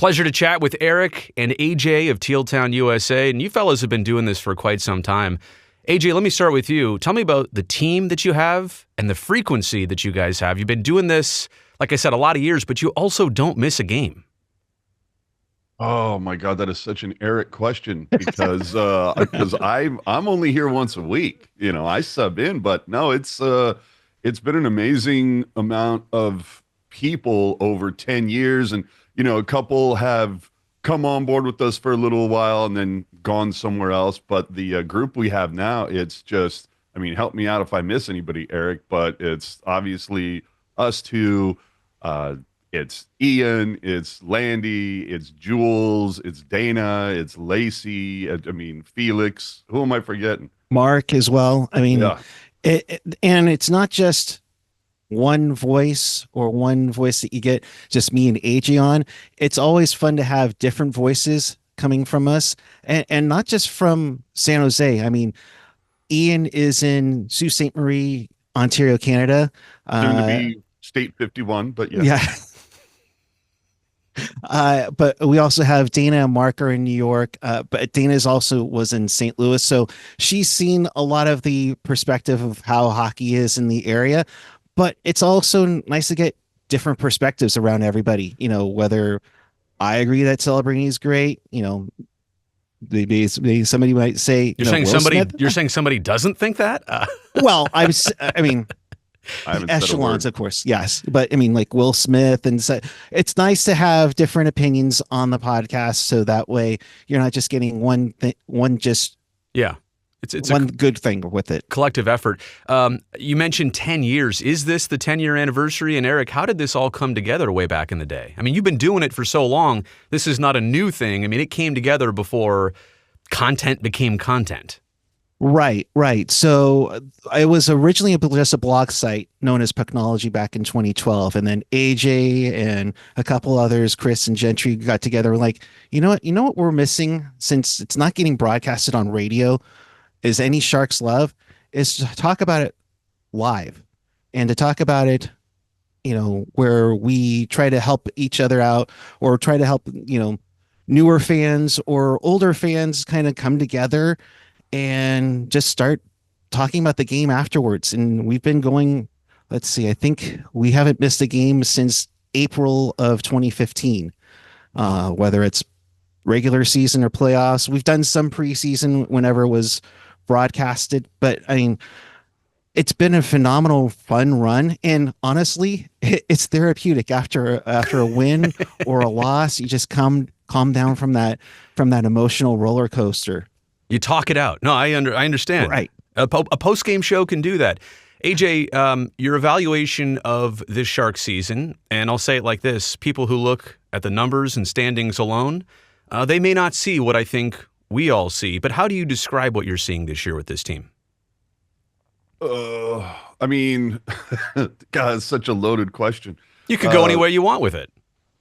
Pleasure to chat with Erik and AJ of TealTown USA. And you fellas have been doing this for quite some time. AJ, let me start with you. Tell me about the team that you have and the frequency that you guys have. You've been doing this, like I said, a lot of years, but you also don't miss a game. Oh my God, that is such an Erik question because I'm only here once a week. I sub in, but no, it's been an amazing amount of people over 10 years, and a couple have come on board with us for a little while and then gone somewhere else. But the group we have now, it's just, I mean, help me out if I miss anybody, Erik, but it's obviously us two. It's Ian, it's Landy, it's Jules, it's Dana, it's Lacey, I mean, Felix. Who am I forgetting? Mark as well. I mean, Yeah. and it's not just one voice that you get just me and AJ on. It's always fun to have different voices coming from us, and not just from San Jose. I mean, Ian is in Sault Ste. Marie, Ontario, Canada. Soon to be State 51, but yeah. Yeah. But we also have Dana and Mark are in New York, but Dana's also was in St. Louis. So she's seen a lot of the perspective of how hockey is in the area, but it's also nice to get different perspectives around everybody, whether I agree that Celebrini is great, maybe somebody might say, you're saying somebody doesn't think that? Well, I mean, I haven't echelons, of course, yes, but I mean, like Will Smith, and so it's nice to have different opinions on the podcast, so that way you're not just getting one thing, it's one good thing with it. Collective effort. You mentioned 10 years. Is this the 10-year anniversary? And Erik, how did this all come together way back in the day? I mean, you've been doing it for so long. This is not a new thing. I mean, it came together before content became content. Right. So it was originally just a blog site known as Pucknology back in 2012. And then AJ and a couple others, Chris and Gentry, got together and like, you know what we're missing, since it's not getting broadcasted on radio, is any Sharks love, is to talk about it live, and to talk about it, where we try to help each other out, or try to help, newer fans or older fans kind of come together and just start talking about the game afterwards. And we've been going, let's see, I think we haven't missed a game since April of 2015, whether it's regular season or playoffs. We've done some preseason whenever it was broadcasted, but I mean, it's been a phenomenal, fun run. And honestly, it's therapeutic after a win or a loss. You just calm down from that emotional roller coaster. You talk it out. No, I understand. Right. A post-game show can do that. AJ, your evaluation of this Shark season, and I'll say it like this, people who look at the numbers and standings alone, they may not see what I think we all see, but how do you describe what you're seeing this year with this team? I mean, God, it's such a loaded question. You could go anywhere you want with it.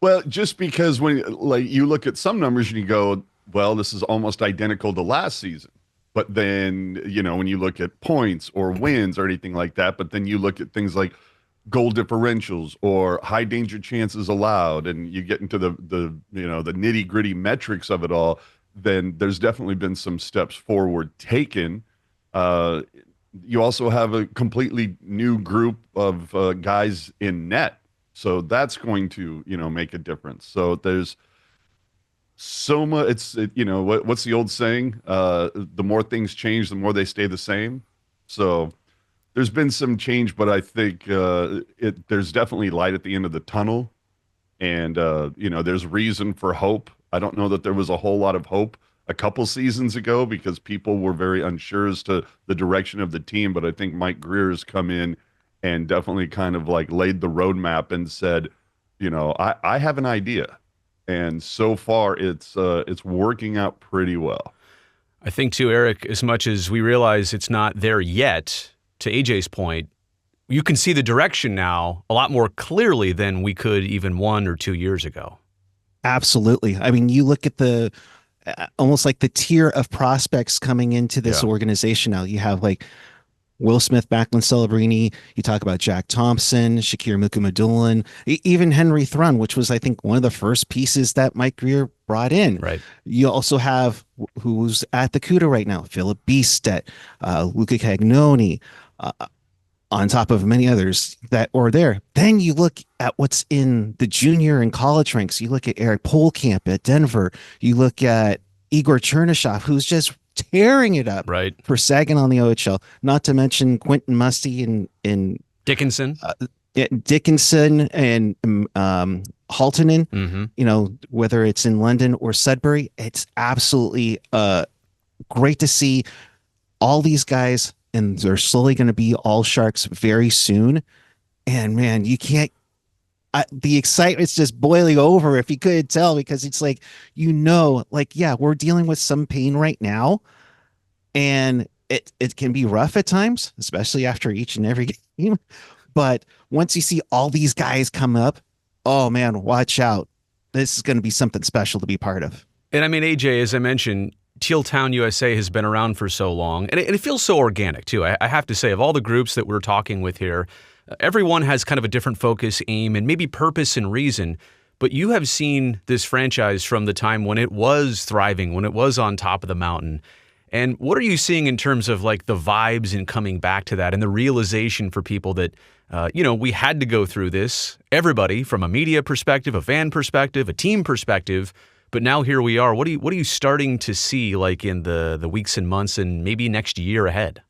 Well, just because when you look at some numbers and you go, well, this is almost identical to last season. But then, when you look at points or wins or anything like that, but then you look at things like goal differentials or high danger chances allowed, and you get into the nitty gritty metrics of it all, then there's definitely been some steps forward taken. You also have a completely new group of guys in net. So that's going to, make a difference. So there's so much. What's the old saying? The more things change, the more they stay the same. So there's been some change, but I think there's definitely light at the end of the tunnel. And, there's reason for hope. I don't know that there was a whole lot of hope a couple seasons ago because people were very unsure as to the direction of the team. But I think Mike Greer has come in and definitely kind of like laid the roadmap and said, I have an idea. And so far it's working out pretty well. I think too, Erik, as much as we realize it's not there yet, to AJ's point, you can see the direction now a lot more clearly than we could even 1 or 2 years ago. Absolutely. I mean, you look at the almost like the tier of prospects coming into this organization now. You have like Will Smith, Backlund Celebrini. You talk about Jack Thompson, Shakir Mukumadulin, even Henry Thrun, which was, I think, one of the first pieces that Mike Greer brought in. Right. You also have who's at the CUDA right now, Philip Beestedt, Luca Cagnoni, on top of many others that are there. Then you look at what's in the junior and college ranks. You look at Erik Polkamp at Denver. You look at Igor Chernyshov, who's just tearing it up Right. for Sagan on the OHL. Not to mention Quentin Musty and Dickinson. Dickinson and Haltonen. Mm-hmm. You know, whether it's in London or Sudbury, it's absolutely great to see all these guys, and they're slowly going to be all Sharks very soon. And man, you can't. The excitement's just boiling over, if you could tell, because it's like, like, yeah, we're dealing with some pain right now, and it can be rough at times, especially after each and every game. But once you see all these guys come up, oh man, watch out. This is going to be something special to be part of. And I mean, AJ, as I mentioned, TealTown USA has been around for so long, and it feels so organic too. I have to say, of all the groups that we're talking with here, everyone has kind of a different focus, aim, and maybe purpose and reason. But you have seen this franchise from the time when it was thriving, when it was on top of the mountain. And what are you seeing in terms of like the vibes and coming back to that, and the realization for people that, we had to go through this, everybody, from a media perspective, a fan perspective, a team perspective, but now here we are. What are you starting to see like in the weeks and months and maybe next year ahead?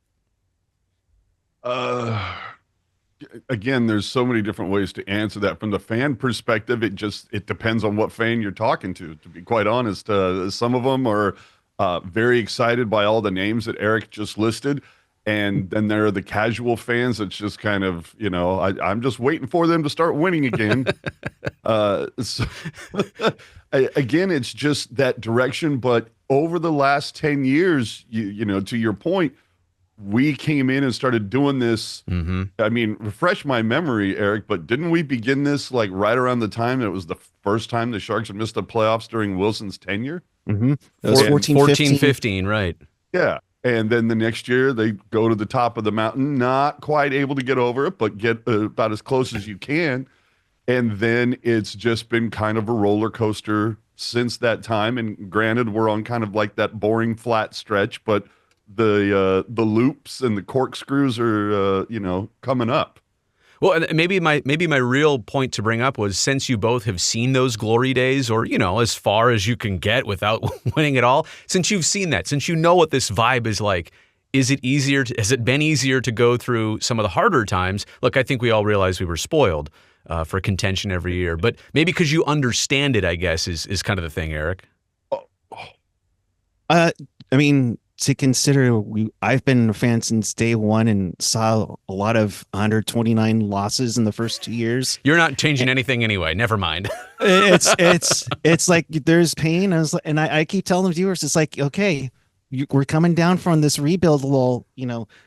Again, there's so many different ways to answer that. From the fan perspective, it depends on what fan you're talking to be quite honest. Some of them are very excited by all the names that Erik just listed. And then there are the casual fans that's just kind of, I'm just waiting for them to start winning again. Again, it's just that direction. But over the last 10 years, to your point, we came in and started doing this. Mm-hmm. I mean, refresh my memory, Erik, but didn't we begin this like right around the time that it was the first time the Sharks had missed the playoffs during Wilson's tenure? Mm-hmm. It was 14, 15, right. Yeah. And then the next year they go to the top of the mountain, not quite able to get over it, but get about as close as you can. And then it's just been kind of a roller coaster since that time. And granted, we're on kind of like that boring flat stretch, but the loops and the corkscrews are coming up. Well, and maybe my real point to bring up was, since you both have seen those glory days, or as far as you can get without winning it all, since you've seen that, since you know what this vibe is like, has it been easier to go through some of the harder times? Look, I think we all realize we were spoiled for contention every year, but maybe because you understand it, I guess, is kind of the thing, Erik. I mean, to consider, I've been a fan since day one and saw a lot of 129 losses in the first 2 years. You're not changing anything anyway. Never mind. It's like there's pain. I keep telling the viewers, it's like, okay, we're coming down from this rebuild lull.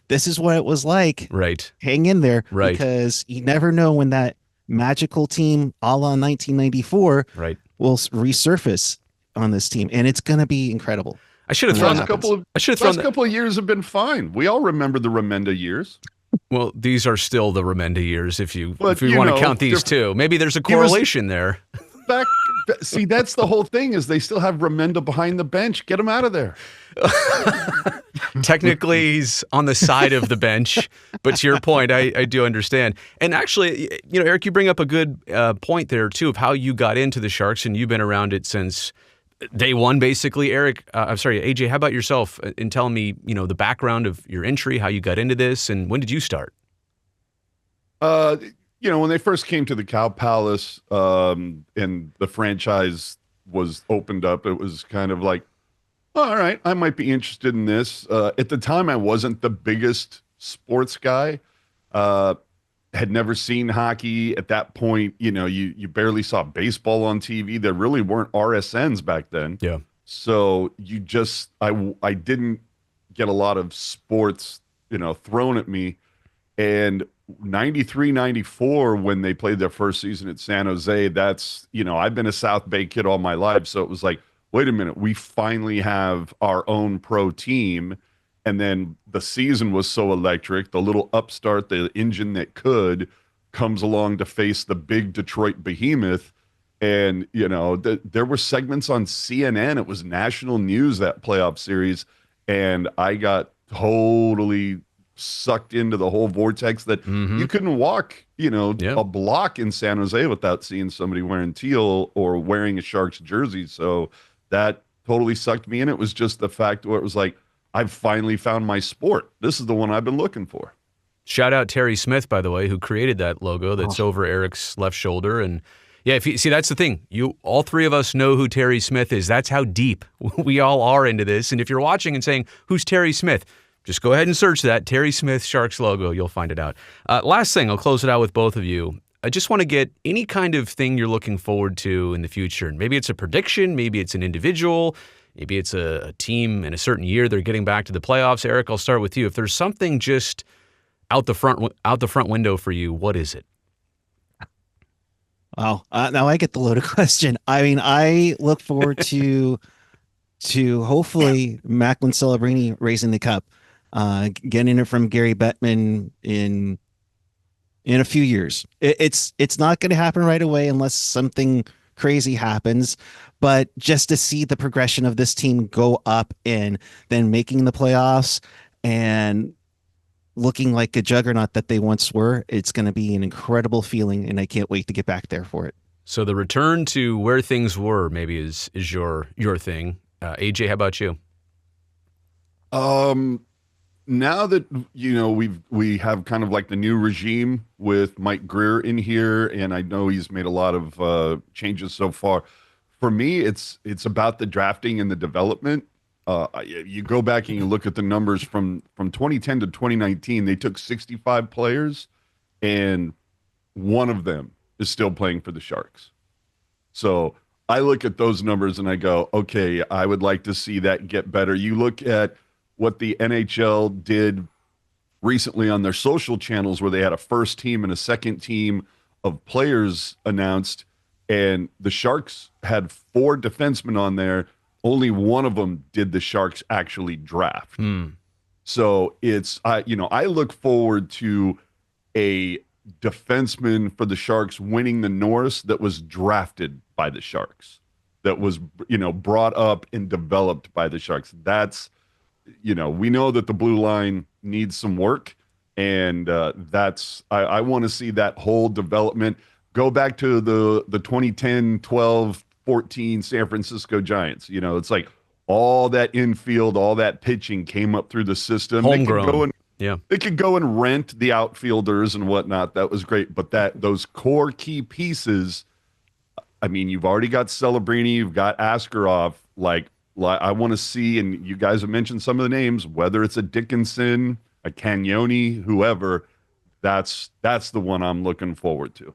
This is what it was like. Right. Hang in there. Right. Because you never know when that magical team a la 1994 right. will resurface on this team, and it's going to be incredible. I should have thrown a couple of years have been fine. We all remember the Remenda years. Well, these are still the Remenda years, if you want to count these too. Maybe there's a correlation there. See, that's the whole thing, is they still have Remenda behind the bench. Get him out of there. Technically, he's on the side of the bench, but to your point, I do understand. And actually, Erik, you bring up a good point there too, of how you got into the Sharks, and you've been around it since day one, basically. Erik, I'm sorry, AJ, how about yourself in telling me, the background of your entry, how you got into this, and when did you start? When they first came to the Cow Palace, and the franchise was opened up, it was kind of like, all right, I might be interested in this. At the time, I wasn't the biggest sports guy. Had never seen hockey at that point. You barely saw baseball on TV. There really weren't RSNs back then. Yeah. So I didn't get a lot of sports, thrown at me. And 93, 94, when they played their first season at San Jose, that's, I've been a South Bay kid all my life. So it was like, wait a minute, we finally have our own pro team. And then the season was so electric. The little upstart, the engine that could, comes along to face the big Detroit behemoth. And, there were segments on CNN. It was national news, that playoff series. And I got totally sucked into the whole vortex that you couldn't walk, a block in San Jose without seeing somebody wearing teal or wearing a Sharks jersey. So that totally sucked me in. It was just the fact where it was like, I've finally found my sport. This is the one I've been looking for. Shout out Terry Smith, by the way, who created that logo that's over Erik's left shoulder. And yeah, if you see, that's the thing. All three of us know who Terry Smith is. That's how deep we all are into this. And if you're watching and saying, who's Terry Smith? Just go ahead and search that, Terry Smith Sharks logo. You'll find it out. Last thing, I'll close it out with both of you. I just want to get any kind of thing you're looking forward to in the future. And maybe it's a prediction, maybe it's an individual, maybe it's a team in a certain year they're getting back to the playoffs. Erik, I'll start with you. If there's something just out the front window for you, what is it? Wow. Now I get the loaded question. I mean, I look forward to hopefully Macklin Celebrini raising the cup, getting it from Gary Bettman in a few years. It's not going to happen right away unless something crazy happens, but just to see the progression of this team go up and then making the playoffs and looking like a juggernaut that they once were, it's going to be an incredible feeling, and I can't wait to get back there for it. So the return to where things were maybe is your thing. AJ, how about you? Now that we have kind of like the new regime with Mike Greer in here, and I know he's made a lot of changes so far. For me, it's about the drafting and the development. You go back and you look at the numbers from 2010 to 2019, they took 65 players, and one of them is still playing for the Sharks. So I look at those numbers and I go, okay, I would like to see that get better. You look at what the NHL did recently on their social channels where they had a first team and a second team of players announced, and the Sharks had 4 defensemen on there. Only one of them did the Sharks actually draft. So I look forward to a defenseman for the Sharks winning the Norris that was drafted by the Sharks, that was, brought up and developed by the Sharks. That's, we know that the blue line needs some work, and I want to see that whole development go back to the 2010, 12, 14 San Francisco Giants. It's like all that infield, all that pitching came up through the system. Homegrown. They could go and rent the outfielders and whatnot. That was great. But those core key pieces, I mean, you've already got Celebrini, you've got Askarov. Like I want to see, and you guys have mentioned some of the names, whether it's a Dickinson, a Cagnoni, whoever, that's the one I'm looking forward to.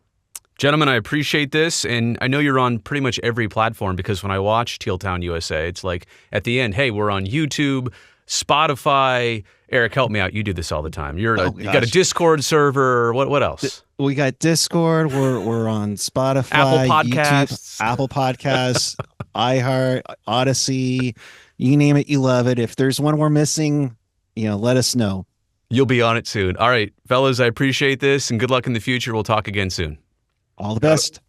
Gentlemen, I appreciate this, and I know you're on pretty much every platform, because when I watch TealTown USA, it's like at the end, hey, we're on YouTube, Spotify. Erik, help me out. You do this all the time. You got a Discord server. What else? We got Discord. We're on Spotify, Apple Podcasts, YouTube, Apple Podcasts, iHeart, Odyssey. You name it, you love it. If there's one we're missing, let us know. You'll be on it soon. All right, fellas, I appreciate this, and good luck in the future. We'll talk again soon. All the best.